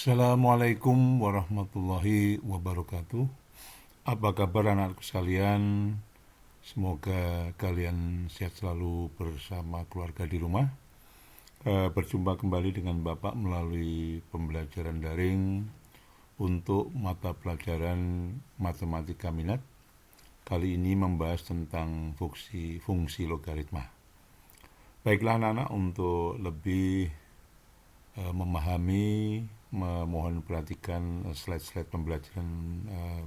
Assalamualaikum warahmatullahi wabarakatuh. Apa kabar anak-anakku sekalian? Semoga kalian sehat selalu bersama keluarga di rumah. Berjumpa kembali dengan Bapak melalui pembelajaran daring untuk mata pelajaran matematika minat. Kali ini membahas tentang fungsi logaritma. Baiklah anak-anak, untuk lebih memahami, mohon perhatikan slide-slide pembelajaran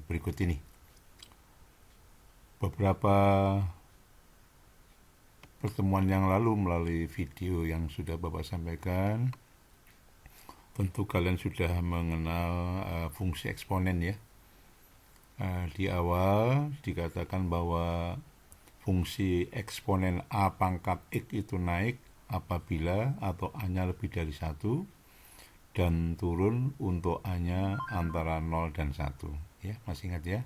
berikut ini. Beberapa pertemuan yang lalu melalui video yang sudah Bapak sampaikan, tentu kalian sudah mengenal fungsi eksponen ya. Di awal dikatakan bahwa fungsi eksponen A pangkat X itu naik apabila atau A-nya lebih dari 1 dan turun untuk A-nya antara 0 dan 1. Ya, masih ingat ya?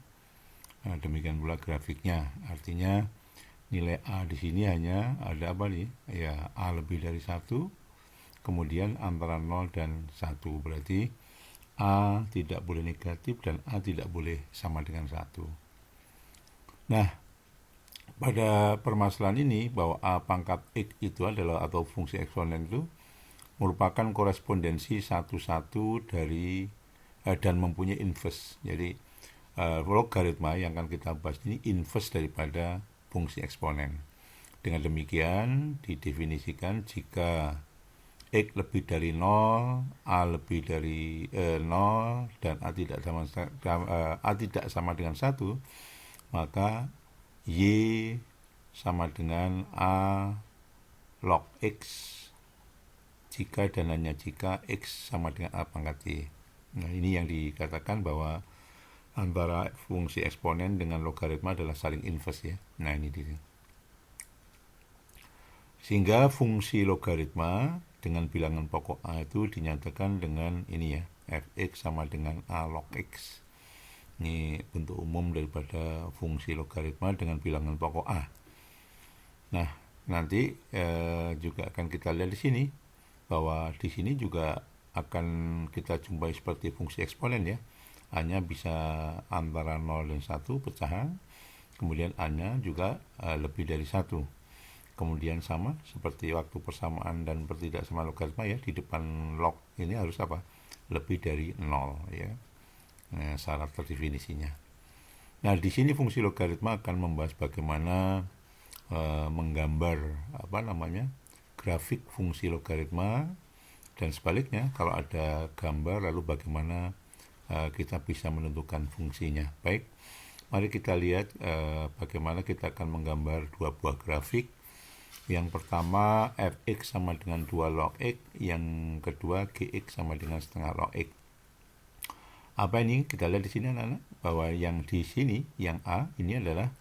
Demikian pula grafiknya. Artinya nilai A di sini hanya ada apa nih? Ya, A lebih dari 1, kemudian antara 0 dan 1. Berarti A tidak boleh negatif dan A tidak boleh sama dengan 1. Nah, pada permasalahan ini bahwa A pangkat X itu adalah atau fungsi eksponen itu merupakan korespondensi satu-satu dari dan mempunyai inverse. Jadi logaritma yang akan kita bahas ini inverse daripada fungsi eksponen. Dengan demikian didefinisikan jika X lebih dari 0, A lebih dari 0 dan A tidak sama dengan 1, maka Y sama dengan A log X jika dan hanya jika X sama dengan A pangkat Y. Nah, ini yang dikatakan bahwa antara fungsi eksponen dengan logaritma adalah saling inverse ya. Nah, ini dia. Sehingga fungsi logaritma dengan bilangan pokok A itu dinyatakan dengan ini ya, Fx sama dengan A log X. Ini bentuk umum daripada fungsi logaritma dengan bilangan pokok A. Nah, nanti juga akan kita lihat di sini bahwa di sini juga akan kita jumpai seperti fungsi eksponen ya. A-nya bisa antara 0 dan 1 pecahan, kemudian A-nya juga lebih dari 1. Kemudian sama seperti waktu persamaan dan pertidaksamaan logaritma ya, di depan log ini harus apa? Lebih dari 0 ya. Nah, syarat terdefinisinya. Nah, di sini fungsi logaritma akan membahas bagaimana menggambar grafik fungsi logaritma, dan sebaliknya kalau ada gambar lalu bagaimana kita bisa menentukan fungsinya. Baik, mari kita lihat bagaimana kita akan menggambar dua buah grafik. Yang pertama Fx sama dengan 2 log X, yang kedua Gx sama dengan setengah log X. Apa ini? Kita lihat di sini anak-anak, bahwa yang di sini, yang A ini adalah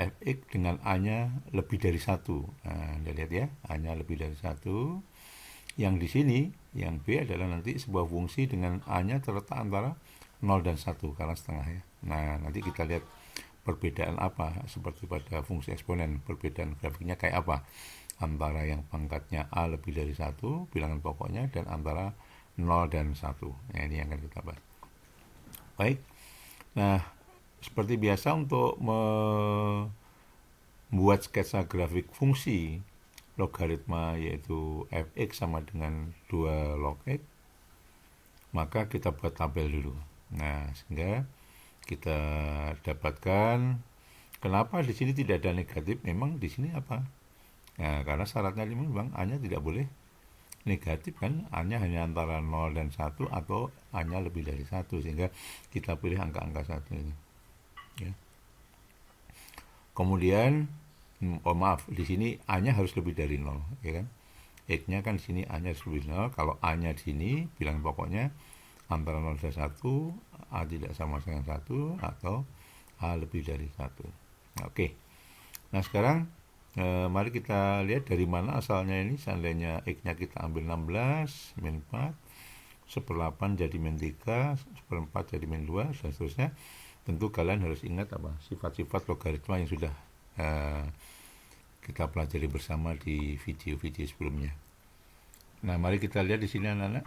Fx dengan A-nya lebih dari 1. Nah, lihat ya, A-nya lebih dari 1. Yang di sini, yang B adalah nanti sebuah fungsi dengan A-nya terletak antara 0 dan 1 karena setengah ya. Nah, nanti kita lihat perbedaan apa seperti pada fungsi eksponen, perbedaan grafiknya kayak apa antara yang pangkatnya A lebih dari 1 bilangan pokoknya dan antara 0 dan 1. Nah, ini yang akan kita bahas. Baik, nah seperti biasa untuk membuat sketsa grafik fungsi logaritma yaitu Fx sama dengan 2 log X, maka kita buat tabel dulu. Nah, sehingga kita dapatkan kenapa di sini tidak ada negatif. Memang di sini apa? Nah, karena syaratnya memang A-nya tidak boleh negatif kan, A-nya hanya antara 0 dan 1 atau A-nya lebih dari 1, sehingga kita pilih angka-angka 1 ini ya. Kemudian di sini A-nya harus lebih dari 0 ya kan. X-nya kan di sini A-nya harus lebih dari 0. Kalau A-nya di sini bilangan pokoknya antara 0 dan 1, A tidak sama dengan 1 atau A lebih dari 1. Oke. Nah, sekarang mari kita lihat dari mana asalnya ini. Seandainya X-nya kita ambil 16, min 4, 1/8 jadi min 3, 1/4 jadi min 2, dan seterusnya. Tentu kalian harus ingat apa? Sifat-sifat logaritma yang sudah kita pelajari bersama di video-video sebelumnya. Nah, mari kita lihat di sini anak-anak.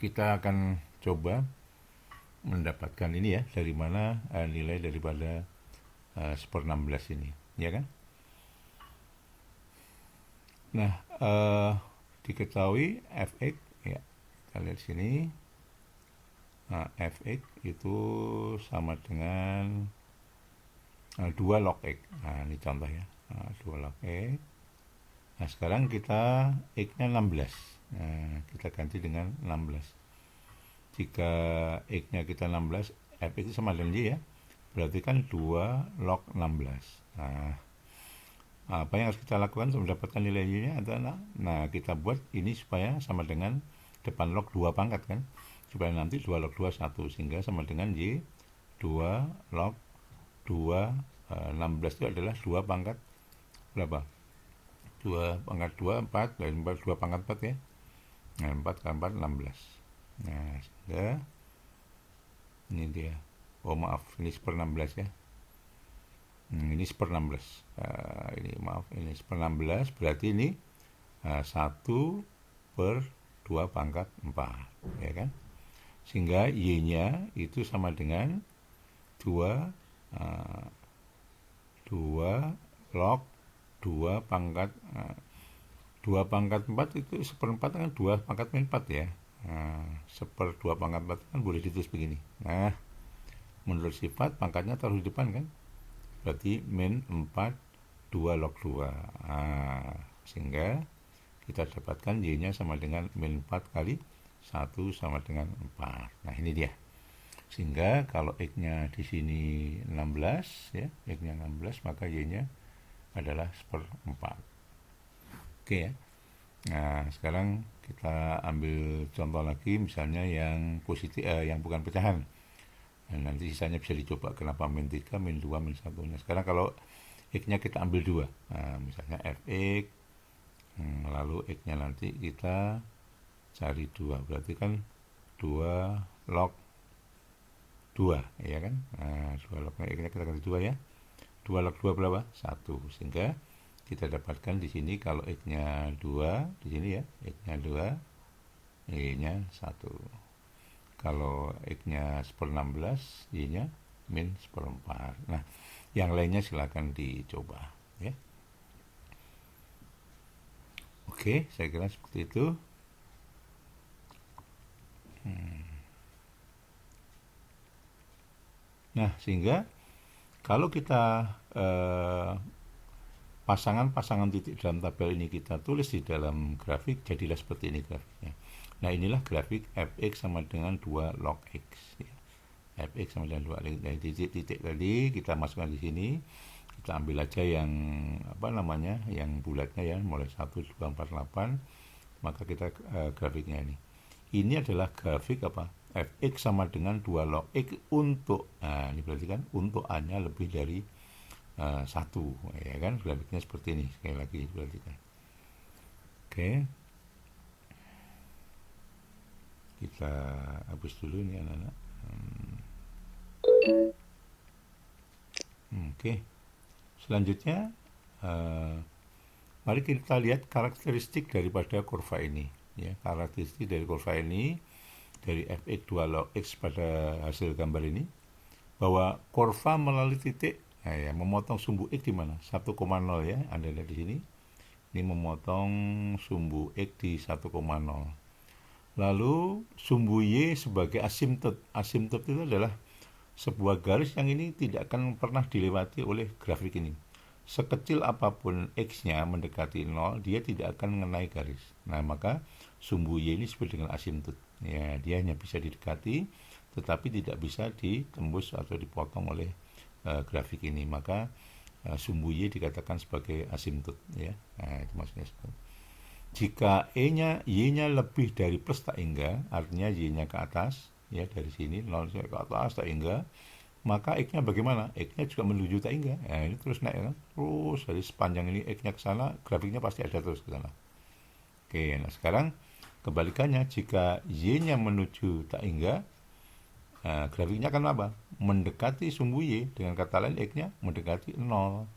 kita akan coba mendapatkan ini ya, dari mana nilai daripada 16 ini, ya kan? Nah, diketahui fx, ya, kita lihat sini. Nah, fx itu sama dengan 2 log x. Nah, ini contoh ya. 2 log x. Nah, sekarang kita x-nya 16. Nah, kita ganti dengan 16. Jika x-nya kita 16, fx itu sama dengan y ya. Berarti kan 2 log 16. Nah, apa yang harus kita lakukan untuk mendapatkan nilai y-nya adalah, nah, kita buat ini supaya sama dengan depan log 2 pangkat kan. Supaya nanti 2 log 2 1, sehingga sama dengan y 2 log 2 16 itu adalah 2 pangkat berapa? 2 pangkat 2 4, dan 2 pangkat 4 ya. Nah, 4 kali 4 16. Nah, sehingga ini dia. Oh maaf, ini 1/16 ya. Ini 1/16. Ini maaf, ini 1/16, berarti ini 1/2 pangkat 4, ya kan? Sehingga y-nya itu sama dengan 2 log 2 pangkat 2 pangkat 4 itu 1/4 kan 2 pangkat min 4 ya. 1/2 pangkat 4 kan boleh ditulis begini. Nah, menurut sifat pangkatnya taruh di depan kan, berarti min 4 2 log 2. Sehingga kita dapatkan y-nya sama dengan min 4 kali 1 sama dengan 4. Nah, ini dia. Sehingga kalau x-nya di sini 16 ya, x-nya 16, maka y-nya adalah 1/4. Oke ya. Nah, sekarang kita ambil contoh lagi, misalnya yang positif, yang bukan pecahan. Nah, nanti sisanya bisa dicoba, kenapa min 3, min 2, min 1. Nah, sekarang kalau x-nya kita ambil 2, nah, misalnya fx, lalu x-nya nanti kita cari 2, berarti kan 2 log 2, ya kan? Nah, 2 log x-nya kita ganti 2 ya. 2 log 2 berapa? 1. Sehingga kita dapatkan di sini kalau x-nya 2, di sini ya, x-nya 2, y-nya 1. Kalau x-nya 1/16, y-nya min 1/4. Nah, yang lainnya silakan dicoba ya. Oke, saya kira seperti itu. Nah, sehingga kalau kita pasangan-pasangan titik dalam tabel ini kita tulis di dalam grafik, jadilah seperti ini grafiknya. Nah, inilah grafik fx sama dengan 2 log x ya. Fx sama dengan 2 log x. Dari titik-titik tadi kita masukkan di sini. Kita ambil aja yang yang bulatnya ya, mulai 1 2 4 8. Maka kita grafiknya ini. Ini adalah grafik apa? Fx sama dengan 2 log x untuk, nah ini berarti kan untuk A-nya lebih dari 1, ya kan, grafiknya seperti ini, sekali lagi perhatikan. Oke, kita hapus dulu ini anak-anak. Oke, selanjutnya mari kita lihat karakteristik daripada kurva ini ya. Karakteristik dari kurva ini, dari fx 2 log x pada hasil gambar ini, bahwa kurva melalui titik, nah ya, memotong sumbu x di mana? 1,0 ya, Anda lihat di sini. Ini memotong sumbu x di 1,0. Lalu sumbu y sebagai asimtot. Asimtot itu adalah sebuah garis yang ini tidak akan pernah dilewati oleh grafik ini. Sekecil apapun x-nya mendekati 0, dia tidak akan mengenai garis. Nah, maka sumbu y ini disebut dengan asimtot. Ya, dia hanya bisa didekati, tetapi tidak bisa ditembus atau dipotong oleh grafik ini. Maka sumbu y dikatakan sebagai asimtot ya. Nah, itu maksudnya. Jika y-nya lebih dari plus tak hingga, artinya y-nya ke atas ya, dari sini 0 ke atas tak hingga, maka x-nya bagaimana? X-nya juga menuju tak hingga. Nah, ini terus naik kan? Terus dari sepanjang ini x-nya ke sana, grafiknya pasti ada terus ke sana. Oke, nah sekarang kebalikannya, jika y-nya menuju tak hingga, grafiknya akan apa? Mendekati sumbu y, dengan kata lain x-nya mendekati 0.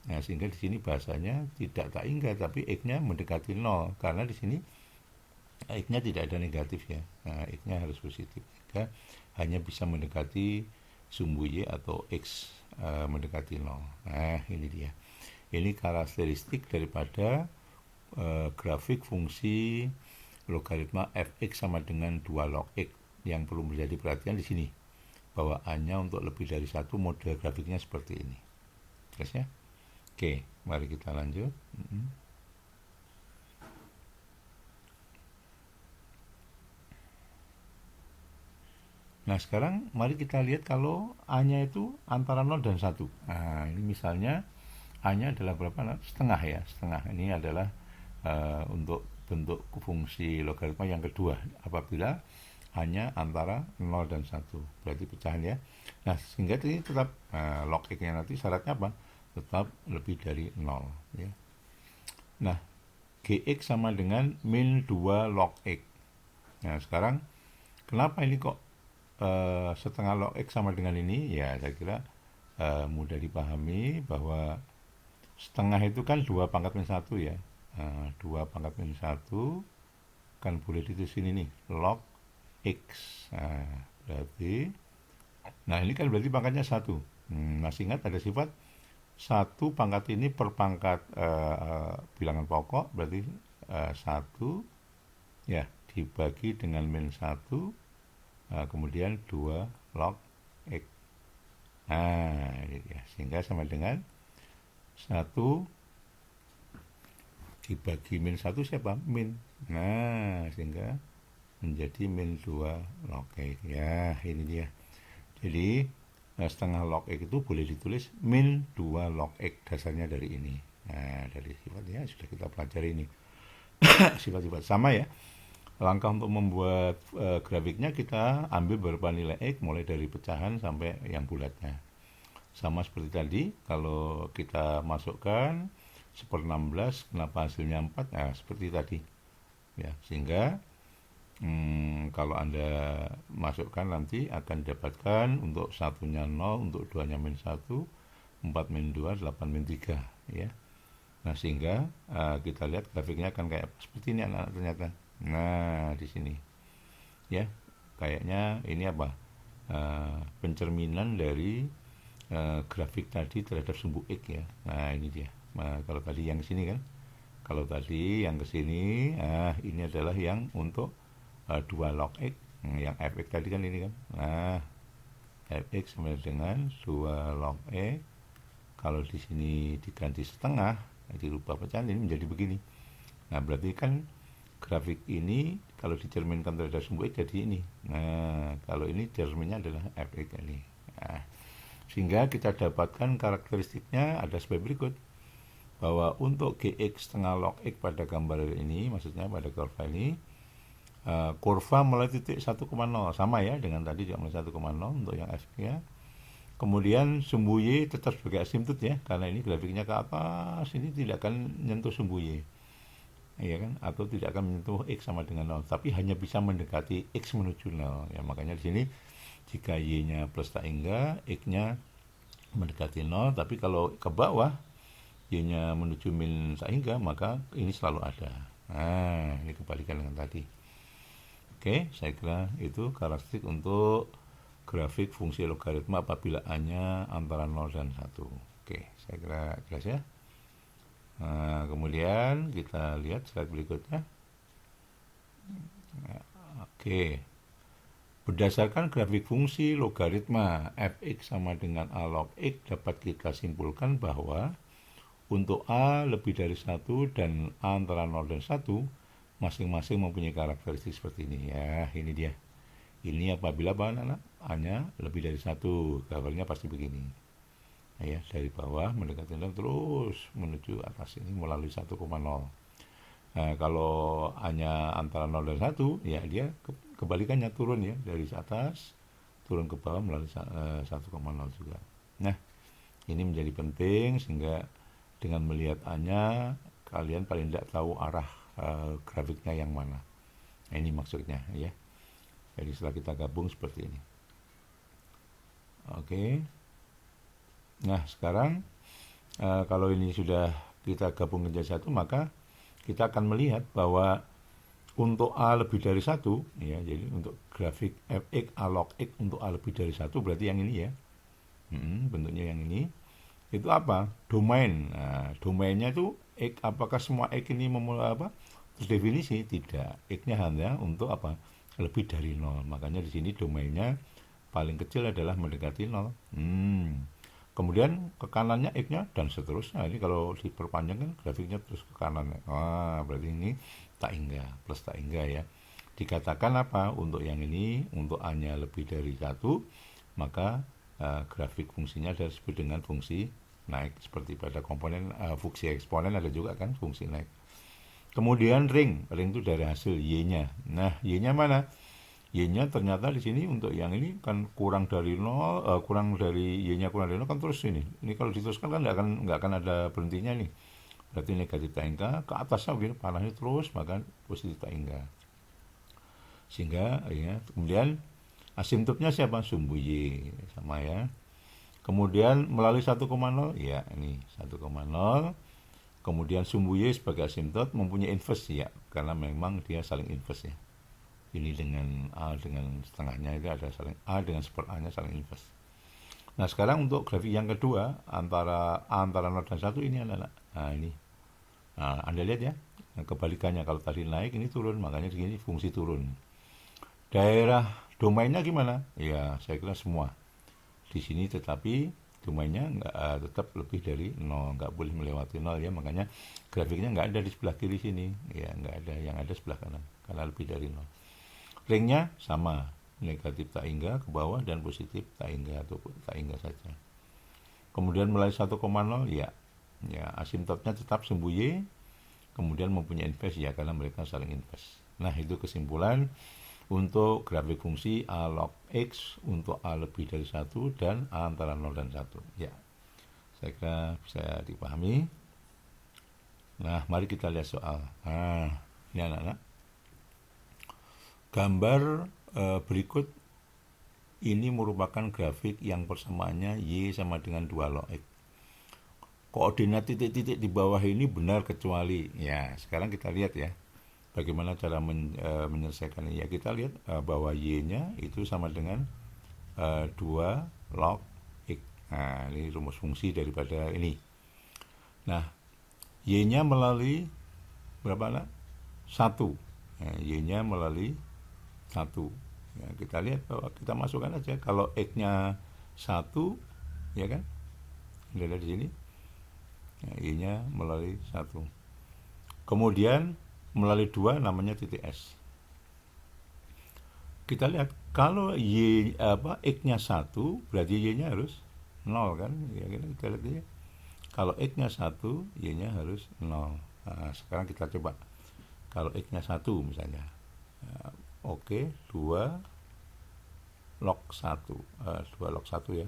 Nah, sehingga di sini bahasanya tidak tak hingga, tapi x-nya mendekati 0, karena di sini X-nya tidak ada negatif ya. X-nya harus positif. Sehingga hanya bisa mendekati sumbu Y atau X mendekati 0. Nah, ini dia. Ini karakteristik daripada grafik fungsi logaritma fx sama dengan 2 log x. Yang perlu menjadi perhatian di sini, bahwa A-nya untuk lebih dari 1 model grafiknya seperti ini. Jelas ya? Oke, mari kita lanjut. Nah, sekarang mari kita lihat kalau A-nya itu antara 0 dan 1. Nah, ini misalnya A-nya adalah berapa? Setengah ya, setengah. Ini adalah untuk bentuk fungsi logaritma yang kedua apabila hanya antara 0 dan 1. Berarti pecahan ya. Nah, sehingga ini tetap log X-nya nanti syaratnya apa? Tetap lebih dari 0 ya. Nah, Gx sama dengan min 2 log X. Nah, sekarang kenapa ini kok setengah log X sama dengan ini? Ya, saya kira mudah dipahami bahwa setengah itu kan 2 pangkat min 1 ya. 2 pangkat min 1 kan boleh ditulis ini nih, log X. Berarti, nah ini kan berarti pangkatnya 1. Masih ingat ada sifat 1 pangkat ini per pangkat bilangan pokok, berarti 1 ya dibagi dengan min 1, kemudian 2 log X. Nah, ini dia. Sehingga sama dengan 1 dibagi min 1 siapa? Min. Nah, sehingga menjadi min 2 log X. Ya, ini dia. Jadi, setengah log X itu boleh ditulis min 2 log X. Dasarnya dari ini. Nah, dari sifatnya sudah kita pelajari ini. Sifat-sifat sama ya. Langkah untuk membuat grafiknya kita ambil beberapa nilai X mulai dari pecahan sampai yang bulatnya. Sama seperti tadi, kalau kita masukkan 1/16, kenapa hasilnya 4? Nah, seperti tadi. Ya, sehingga kalau Anda masukkan nanti akan didapatkan untuk satunya 0, untuk 2-nya min 1, 4 min 2, 8 min 3. Ya. Nah, sehingga kita lihat grafiknya akan kayak seperti ini anak-anak ternyata. Nah, di sini. Ya, kayaknya ini apa? Pencerminan dari grafik tadi terhadap sumbu X ya. Nah, ini dia. Nah, kalau tadi yang sini kan. Kalau tadi yang ke sini, ini adalah yang untuk 2 log X. Yang fx tadi kan ini kan. Nah, fx sama dengan 2 log X. Kalau di sini diganti setengah, dirubah pecahan, ini menjadi begini. Nah, berarti kan grafik ini kalau dicerminkan terhadap sumbu X jadi ini. Nah, kalau ini cerminnya adalah fx ini. Nah, sehingga kita dapatkan karakteristiknya ada sebagai berikut, bahwa untuk Gx setengah log X pada gambar ini, maksudnya pada kurva ini, kurva mulai titik 1,0 sama ya dengan tadi juga mulai 1,0 untuk yang F-nya. Kemudian sumbu Y tetap sebagai asimtot ya, karena ini grafiknya ke atas, ini tidak akan menyentuh sumbu Y, ya kan, atau tidak akan menyentuh X sama dengan 0, tapi hanya bisa mendekati X menuju 0 ya. Makanya di sini jika Y-nya plus tak hingga, X-nya mendekati 0, tapi kalau ke bawah Y-nya menuju min tak hingga, maka ini selalu ada. Nah, ini kebalikan dengan tadi. Oke, saya kira itu karakteristik untuk grafik fungsi logaritma apabila A-nya antara 0 dan 1. Oke, saya kira jelas ya. Nah, kemudian kita lihat slide berikutnya. Oke. Berdasarkan grafik fungsi logaritma fx sama dengan a log x, dapat kita simpulkan bahwa untuk A lebih dari 1 dan A antara 0 dan 1, masing-masing mempunyai karakteristik seperti ini. Ya, ini dia. Ini apabila anak-anak A-nya lebih dari 1, gambarnya pasti begini. Nah, ya, dari bawah mendekati 0 terus menuju atas ini melalui 1,0. Nah, kalau A-nya antara 0 dan 1, ya dia kebalikannya turun ya, dari atas turun ke bawah melalui 1,0 juga. Nah, ini menjadi penting sehingga dengan melihat A-nya, kalian paling tidak tahu arah grafiknya yang mana. Nah, ini maksudnya ya. Jadi setelah kita gabung seperti ini. Oke. Nah, sekarang kalau ini sudah kita gabung menjadi satu, maka kita akan melihat bahwa untuk A lebih dari 1, ya, jadi untuk grafik fx A log x untuk A lebih dari 1 berarti yang ini ya. Bentuknya yang ini. Itu apa? Domain. Nah, domainnya itu x, apakah semua x ini terdefinisi? Tidak. X-nya hanya untuk apa? Lebih dari 0. Makanya di sini domainnya paling kecil adalah mendekati 0. Kemudian ke kanannya X-nya dan seterusnya. Ini kalau diperpanjang kan grafiknya terus ke kanan. Berarti ini tak hingga, plus tak hingga ya. Dikatakan apa? Untuk yang ini, untuk A-nya lebih dari 1, maka grafik fungsinya disebut dengan fungsi naik. Seperti pada komponen fungsi eksponen ada juga kan fungsi naik. Kemudian ring itu dari hasil Y-nya. Nah, Y-nya mana? Y-nya ternyata di sini untuk yang ini kan kurang dari 0, kurang dari Y-nya kurang dari 0 kan terus ini. Ini kalau diteruskan kan nggak akan ada berhentinya nih. Berarti negatif tak hingga, ke atasnya begini panahnya terus, maka positif tak hingga. Sehingga ya, kemudian asimptotnya siapa? Sumbu Y, sama ya. Kemudian melalui 1,0, ya ini 1,0. Kemudian sumbu Y sebagai asimptot mempunyai inverse ya, karena memang dia saling inverse ya. Ini dengan A dengan setengahnya itu ada saling A dengan seper A nya saling inverse. Nah sekarang untuk grafik yang kedua antara A antara 0 dan 1 ini anak-anak. Nah ini, Anda lihat ya, kebalikannya kalau tadi naik ini turun, makanya di sini fungsi turun. Daerah domainnya gimana? Ya saya kira semua di sini, tetapi domainnya tetap lebih dari 0, nggak boleh melewati 0 ya, makanya grafiknya nggak ada di sebelah kiri sini ya, nggak ada, yang ada sebelah kanan karena lebih dari 0. Ringnya sama, negatif tak hingga ke bawah dan positif tak hingga atau tak hingga saja. Kemudian mulai 1,0 ya asimptotnya tetap sumbu Y, kemudian mempunyai inverse ya karena mereka saling inverse. Nah itu kesimpulan untuk grafik fungsi A log X untuk A lebih dari 1 dan A antara 0 dan 1 ya. Saya kira bisa dipahami. Nah mari kita lihat soal. Nah ini anak-anak, gambar berikut ini merupakan grafik yang persamaannya Y sama dengan 2 log X. Koordinat titik-titik di bawah ini benar kecuali, ya sekarang kita lihat ya bagaimana cara menyelesaikan ini. Ya kita lihat bahwa Y-nya itu sama dengan 2 log X. Nah ini rumus fungsi daripada ini. Nah Y-nya melalui berapa nak? 1. Nah, Y-nya melalui 1. Ya, kita lihat bahwa kita masukkan aja kalau X-nya 1 ya kan, lihat di sini ya, Y-nya melalui 1, kemudian melalui 2 namanya titik S. Kita lihat kalau X-nya 1 berarti Y-nya harus 0 kan ya, kita lihat ya. Kalau X-nya 1 Y-nya harus 0. Nah, sekarang kita coba kalau X-nya 1 misalnya. Oke, 2 log 1. 2 log 1 ya.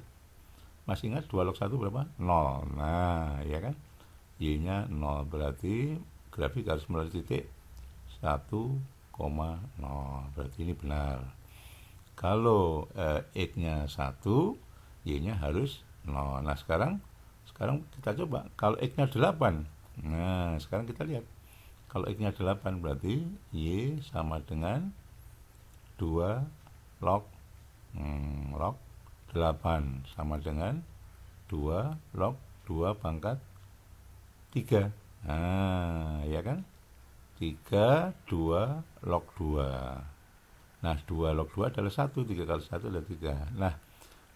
Masih ingat 2 log 1 berapa? 0. Nah, ya kan? Y-nya 0. Berarti grafik harus melalui titik 1,0. Berarti ini benar. Kalau X-nya 1, Y-nya harus 0. Nah, sekarang kita coba. Kalau X-nya 8. Nah, sekarang kita lihat. Kalau X-nya 8 berarti Y sama dengan 2 log 8 sama dengan 2 log 2 pangkat 3. Nah, ya kan? 3, 2 log 2. Nah, 2 log 2 adalah 1, 3 kali 1 adalah 3. Nah,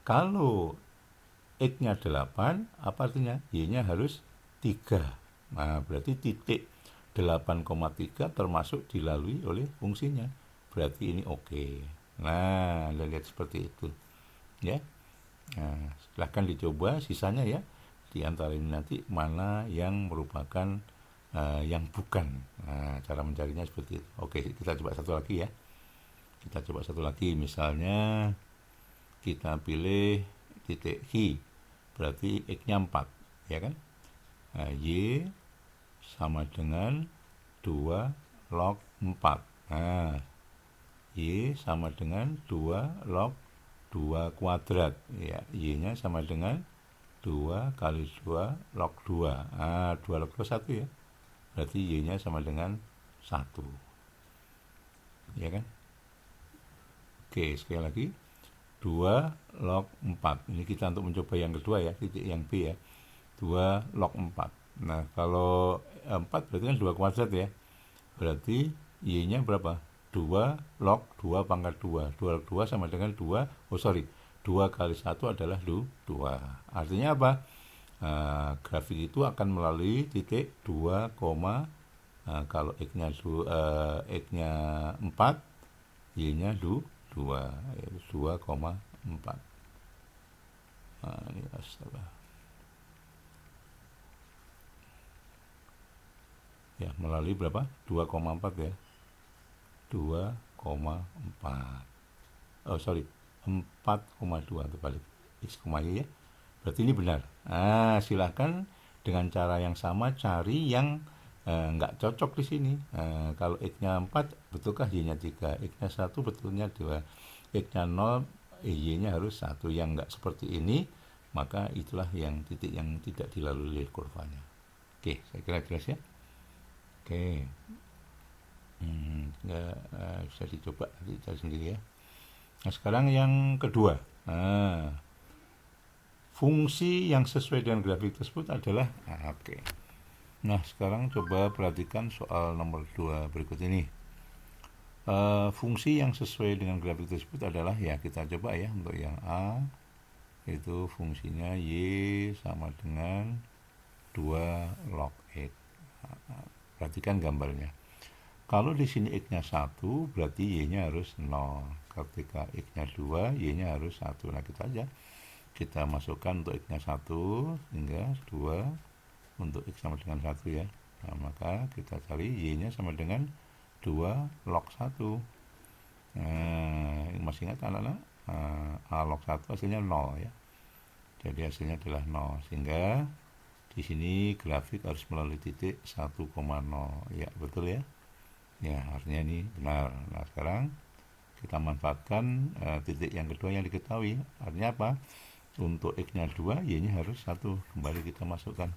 kalau X-nya 8, apa artinya? Y-nya harus 3. Nah, berarti titik 8,3 termasuk dilalui oleh fungsinya. Berarti ini oke. Nah, Anda lihat seperti itu. Ya. Nah, silahkan dicoba sisanya ya. Di antara ini nanti mana yang merupakan yang bukan. Nah, cara mencarinya seperti itu. Oke, kita coba satu lagi ya. Kita coba satu lagi. Misalnya kita pilih titik Q. Berarti X-nya 4. Ya kan? Nah, Y sama dengan 2 log 4. Nah, Y sama dengan 2 log 2 kuadrat. Ya, Y-nya sama dengan 2 kali 2 log 2. Nah, 2 log 2 1 ya. Berarti Y-nya sama dengan 1. ya kan? Oke, sekali lagi 2 log 4. Ini kita untuk mencoba yang kedua ya, titik yang B ya. 2 log 4. Nah, kalau 4 berarti kan 2 kuadrat ya. Berarti Y-nya berapa? 2 log 2 pangkat 2. 2 log 2 sama dengan 2. 2 kali 1 adalah 2. Artinya apa? Grafik itu akan melalui titik 2, kalau X-nya 4, Y-nya 2, yaitu 2,4. Ini astaga. Ya, melalui berapa? 2,4 ya. 2,4. 4,2 terbalik. X, Y ya. Berarti ini benar. Silakan dengan cara yang sama cari yang nggak cocok di sini. Kalau X-nya 4, betulkah Y-nya 3? X-nya 1, betulnya 2. X-nya 0, Y-nya harus 1. Yang nggak seperti ini, maka itulah yang titik yang tidak dilalui kurvanya. Oke, saya kira jelas ya. Oke. Nggak bisa dicoba nanti cari sendiri ya. Nah, sekarang yang kedua. Fungsi yang sesuai dengan grafik tersebut adalah oke. Nah, sekarang coba perhatikan soal nomor 2 berikut ini. Fungsi yang sesuai dengan grafik tersebut adalah, ya kita coba ya, untuk yang A itu fungsinya Y sama dengan 2 log X. Perhatikan gambarnya. Kalau di sini X-nya 1, berarti Y-nya harus 0. Ketika X-nya 2, Y-nya harus 1. Nah, kita masukkan untuk X-nya 1, sehingga 2 untuk X sama dengan 1 ya. Nah, maka kita cari Y-nya sama dengan 2 log 1. Masih ingat anak-anak? A log 1 hasilnya 0 ya. Jadi hasilnya adalah 0. Sehingga di sini grafik harus melalui titik 1,0. Ya, betul ya. Ya, artinya ini benar. Nah, sekarang kita manfaatkan titik yang kedua yang diketahui. Artinya apa? Untuk X-nya 2, Y-nya harus 1. Kembali kita masukkan.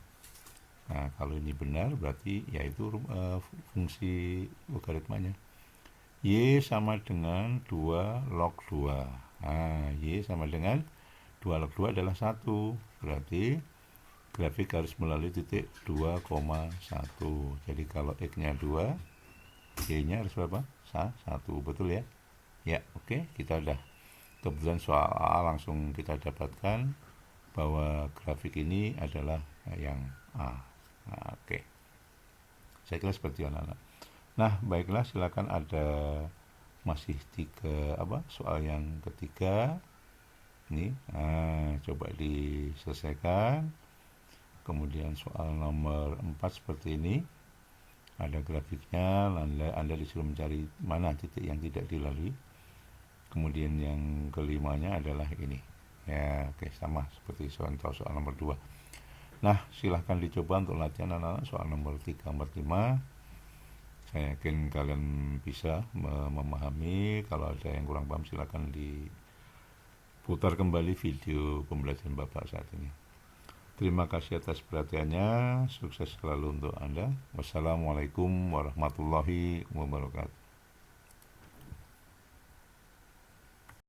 Nah, kalau ini benar, berarti yaitu fungsi logaritmanya. Y sama dengan 2 log 2. Y sama dengan 2 log 2 adalah 1. Berarti grafik harus melalui titik 2,1. Jadi kalau X-nya 2, Y-nya harus berapa? 1. Betul ya? Ya, oke. Kita udah kebetulan soal A langsung kita dapatkan bahwa grafik ini adalah yang A. Oke. Saya kira seperti itu anak-anak. Nah, baiklah, silakan ada masih 3 soal yang ketiga. Ini coba diselesaikan. Kemudian soal nomor 4 seperti ini. Ada grafiknya, Anda disuruh mencari mana titik yang tidak dilalui. Kemudian yang kelimanya adalah ini. Ya, oke, sama seperti soal nomor 2. Nah, silahkan dicoba untuk latihan anak-anak soal nomor 3, 4, 5. Saya yakin kalian bisa memahami. Kalau ada yang kurang paham, silahkan diputar kembali video pembelajaran Bapak saat ini. Terima kasih atas perhatiannya. Sukses selalu untuk Anda. Wassalamualaikum warahmatullahi wabarakatuh.